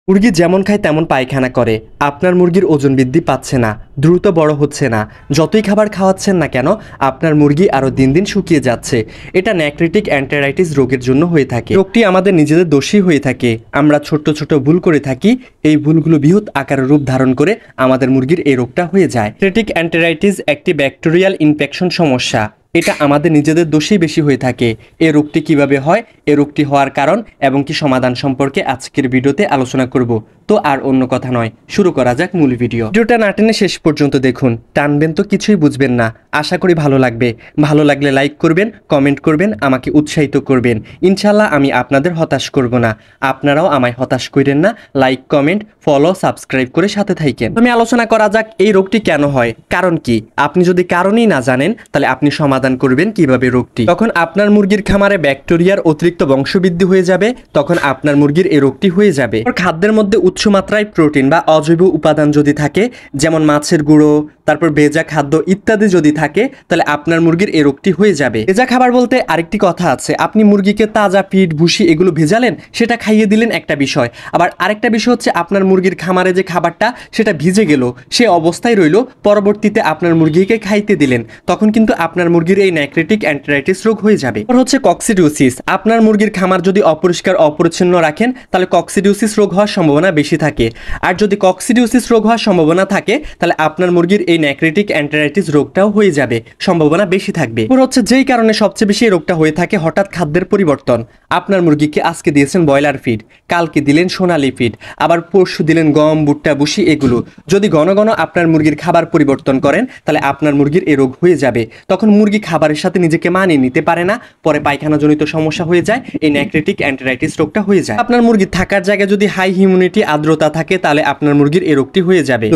মুরগি যেমন খায় তেমন পায়খানা করে। আপনার মুরগির ওজন বৃদ্ধি পাচ্ছে না, দ্রুত বড় হচ্ছে না। যতই খাবার খাওয়াচ্ছেন না কেন আপনার মুরগি আরও দিন দিন শুকিয়ে যাচ্ছে। এটা নেক্রেটিক এন্টেরাইটিস রোগের জন্য হয়ে থাকে। রোগটি আমাদের নিজেদের দোষী হয়ে থাকে। আমরা ছোট্ট ছোট ভুল করে থাকি। এই ভুলগুলো বৃহৎ আকারের রূপ ধারণ করে আমাদের মুরগির এই রোগটা হয়ে যায়। নেক্রেটিক এন্টেরাইটিস একটি ব্যাকটেরিয়াল ইনফেকশন সমস্যা। এটা আমাদের নিজেদের দোষেই বেশি হয়ে থাকে। এই রোগটি কিভাবে হয়, এই রোগটি হওয়ার কারণ এবং কি সমাধান সম্পর্কে আজকের ভিডিওতে আলোচনা করব। তো আর অন্য কথা নয়, শুরু করা যাক মূল ভিডিওটা না টেনে শেষ পর্যন্ত দেখুন। টানবেন তো কিছুই বুঝবেন না। আশা করি ভালো লাগবে। ভালো লাগলে লাইক করবেন, কমেন্ট করবেন, আমাকে উৎসাহিত করবেন। ইনশাল্লাহ আমি আপনাদের হতাশ করব না, আপনারাও আমায় হতাশ করেন না। লাইক, কমেন্ট, ফলো, সাবস্ক্রাইব করে সাথে থাকেন। আমি আলোচনা করা যাক এই রোগটি কেন হয়, কারণ কি। আপনি যদি কারণই না জানেন তাহলে আপনি সমাধান করবেন কিভাবে রোগটি। তখন আপনার মুরগির খামারে ব্যাকটেরিয়ার অতিরিক্ত বংশবৃদ্ধি হয়ে যাবে। তখন আপনার মুরগির এই রোগটি হয়ে যাবে। খাদ্যের মধ্যে উচ্চ মাত্রায় প্রোটিন বা অজৈব উপাদান যদি থাকে, যেমন মাছের গুঁড়ো, তারপর ভেজা খাদ্য ইত্যাদি যদি থাকে, তাহলে আপনার মুরগির এই রোগটি হয়ে যাবে। ভেজা খাবার বলতে আরেকটি কথা আছে। আপনি মুরগিকে তাজা পিট, ভুসি এগুলো ভেজালেন, সেটা খাইয়ে দিলেন একটা বিষয়। আবার আরেকটা বিষয় হচ্ছে আপনার মুরগির খামারে যে খাবারটা সেটা ভিজে গেল, সে অবস্থায় রইল, পরবর্তীতে আপনার মুরগিকে খাইতে দিলেন, তখন কিন্তু আপনার মুরগির এই নেক্রেটিক এন্টেরাইটিস রোগ হয়ে যাবে। হচ্ছে কক্সিডিওসিস। আপনার মুরগির খামার যদি অপরিষ্কার অপরিচ্ছন্ন রাখেন তাহলে কক্সিডিওসিস রোগ হওয়ার সম্ভাবনা বেশি থাকে। আর যদি কক্সিডিওসিস রোগ হওয়ার সম্ভাবনা থাকে তাহলে আপনার মুরগির এই নেক্রেটিক এন্টেরাইটিস রোগটাও হয়ে যাবে, সম্ভাবনা বেশি থাকবে। হচ্ছে যেই কারণে সবচেয়ে বেশি এই রোগটা হয়ে থাকে হঠাৎ খাদ্যের পরিবর্তন। আপনার মুরগিকে আজকে দিয়েছেন ব্রয়লার ফিড, কালকে দিলেন সোনালী ফিড, আবার পরশু দিলেন গম, ভুট্টা, ভুসি এগুলো। যদি ঘন ঘন আপনার মুরগির খাবার পরিবর্তন করেন তাহলে আপনার মুরগির এই রোগ হয়ে যাবে। তখন মুরগি খাবারের সাথে নিজেকে মানিয়ে নিতে পারে না, পরে পায়খানাজনিত সমস্যা হয়ে যায়, এই নেক্রেটিক এন্টেরাইটিস রোগটা হয়ে যায়। আপনার মুরগির থাকার জায়গায় যদি হাই হিউমিডিটি আর্দ্রতা থাকে তাহলে আপনার মুরগির এই রোগটি হয়ে যাবে।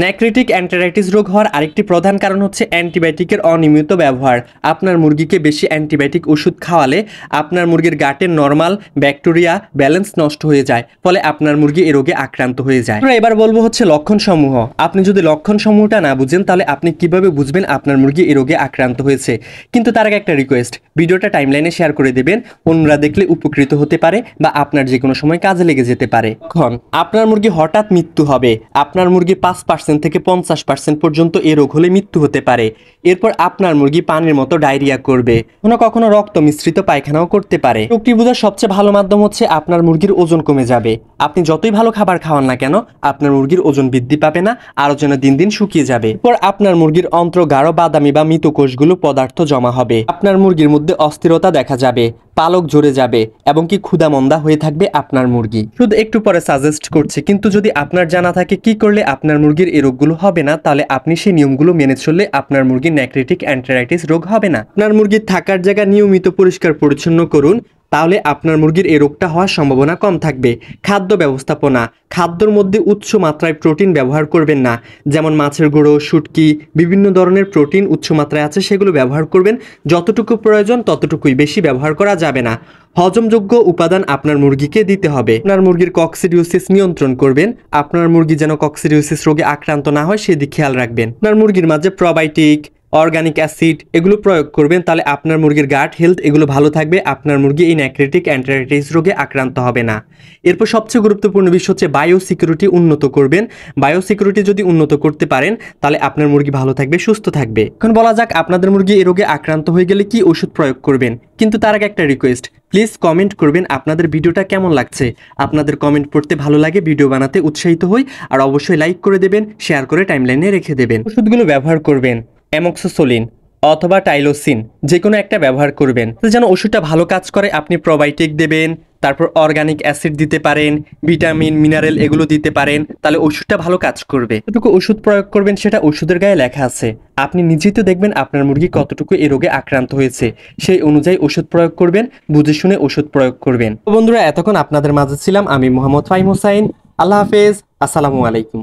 নেক্রেটিক এন্টেরাইটিস রোগ হওয়ার আরেকটি প্রধান কারণ হচ্ছে অ্যান্টিবায়োটিকের অনিয়মিত ব্যবহার। আপনার মুরগিকে বেশি অ্যান্টিবায়োটিক ওষুধ খাওয়ালে আপনার মুরগির গাটের নরমাল ব্যাকটেরিয়া ব্যালেন্স নষ্ট হয়ে যায়, ফলে আপনার মুরগি এই রোগে আক্রান্ত হয়ে যায়। এবার বলবো হচ্ছে লক্ষণ সমূহ। আপনি যদি লক্ষণ সমূহটা না বুঝেন তাহলে আপনি কিভাবে বুঝবেন আপনার মুরগি এই রোগে আক্রান্ত হয়েছে। কিন্তু তার আগে একটা রিকোয়েস্ট, ভিডিওটা টাইমলাইনে শেয়ার করে দেবেন, অন্যরা দেখলে উপকৃত হতে পারে বা আপনার যে কোনো সময় কাজে লেগে যেতে পারে। এখন আপনার মুরগি হঠাৎ মৃত্যু হবে। আপনার মুরগি 5% থেকে 50% পর্যন্ত এই রোগ হলে মৃত্যু হতে পারে। এরপর আপনার মুরগি পানির মতো ডায়রিয়া করবে, কখনো কখনো রক্ত মিশ্রিত পায়খানাও করতে পারে। রোগটি বোঝার সবচেয়ে ভালো মাধ্যম হচ্ছে আপনার মুরগির ওজন কমে যাবে। আপনি যতই ভালো খাবার খাওয়ান না কেন আপনার মুরগির ওজন বৃদ্ধি পাবে না, আরো যেন দিন দিন শুকিয়ে যাবে। এরপর আপনার মুরগির অন্ত্র গাঢ় বাদামি বা মৃত কোষগুলো পদার্থ জমা হবে। আপনার মুরগির মধ্যে অস্থিরতা দেখা যাবে, পালক ঝরে যাবে এবং কি ক্ষুধামন্দা হয়ে থাকবে আপনার মুরগি। শুধু একটু পরে সাজেস্ট করছি, কিন্তু যদি আপনার জানা থাকে কি করলে আপনার মুরগির এই রোগগুলো হবে না, তাহলে আপনি সেই নিয়মগুলো মেনে চললে আপনার মুরগির নেক্রেটিক এন্টেরাইটিস রোগ হবে না। আপনার মুরগির থাকার জায়গা নিয়মিত পরিষ্কার পরিচ্ছন্ন করুন, তাহলে আপনার মুরগির এই রোগটা হওয়ার সম্ভাবনা কম থাকবে। খাদ্য ব্যবস্থাপনা, খাদ্যর মধ্যে উচ্চ মাত্রায় প্রোটিন ব্যবহার করবেন না। যেমন মাছের গুঁড়ো, শুটকি, বিভিন্ন ধরনের প্রোটিন উচ্চ মাত্রায় আছে সেগুলো ব্যবহার করবেন। যতটুকু প্রয়োজন ততটুকুই, বেশি ব্যবহার করা যাবে না। হজমযোগ্য উপাদান আপনার মুরগিকে দিতে হবে। আপনার মুরগির কক্সিডিওসিস নিয়ন্ত্রণ করবেন। আপনার মুরগি যেন কক্সিডিওসিস রোগে আক্রান্ত না হয় সেদিকে খেয়াল রাখবেন। আপনার মুরগির মাঝে প্রোবায়োটিক, অর্গানিক অ্যাসিড এগুলো প্রয়োগ করবেন, তাহলে আপনার মুরগির গাট হেলথ এগুলো ভালো থাকবে। আপনার মুরগি এই নেক্রেটিক এন্টেরাইটিস রোগে আক্রান্ত হবে না। এরপর সবচেয়ে গুরুত্বপূর্ণ বিষয় হচ্ছে বায়োসিকিউরিটি উন্নত করবেন। বায়োসিকিউরিটি যদি উন্নত করতে পারেন তাহলে আপনার মুরগি ভালো থাকবে, সুস্থ থাকবে। এখন বলা যাক আপনাদের মুরগি এই রোগে আক্রান্ত হয়ে গেলে কি ওষুধ প্রয়োগ করবেন। কিন্তু তার আগে একটা রিকোয়েস্ট, প্লিজ কমেন্ট করবেন আপনাদের ভিডিওটা কেমন লাগছে। আপনাদের কমেন্ট পড়তে ভালো লাগে, ভিডিও বানাতে উৎসাহিত হই। আর অবশ্যই লাইক করে দেবেন, শেয়ার করে টাইমলাইনে রেখে দেবেন। ওষুধগুলো ব্যবহার করবেন অ্যামোক্সিসিলিন অথবা টাইলোসিন, যে কোনো একটা ব্যবহার করবেন। যেন ওষুধটা ভালো কাজ করে আপনি প্রোবায়োটিক দেবেন, তারপর অর্গানিক অ্যাসিড দিতে পারেন, ভিটামিন মিনারেল এগুলো দিতে পারেন, তাহলে ওষুধটা ভালো কাজ করবে। যতটুকু ওষুধ প্রয়োগ করবেন সেটা ওষুধের গায়ে লেখা আছে। আপনি নিজেই তো দেখবেন আপনার মুরগি কতটুকু এই রোগে আক্রান্ত হয়েছে, সেই অনুযায়ী ওষুধ প্রয়োগ করবেন, বুঝে শুনে ওষুধ প্রয়োগ করবেন। তো বন্ধুরা, এতক্ষণ আপনাদের মাঝে ছিলাম আমি মোহাম্মদ ফাহিম হোসাইন। আল্লাহ হাফেজ, আসসালামু আলাইকুম।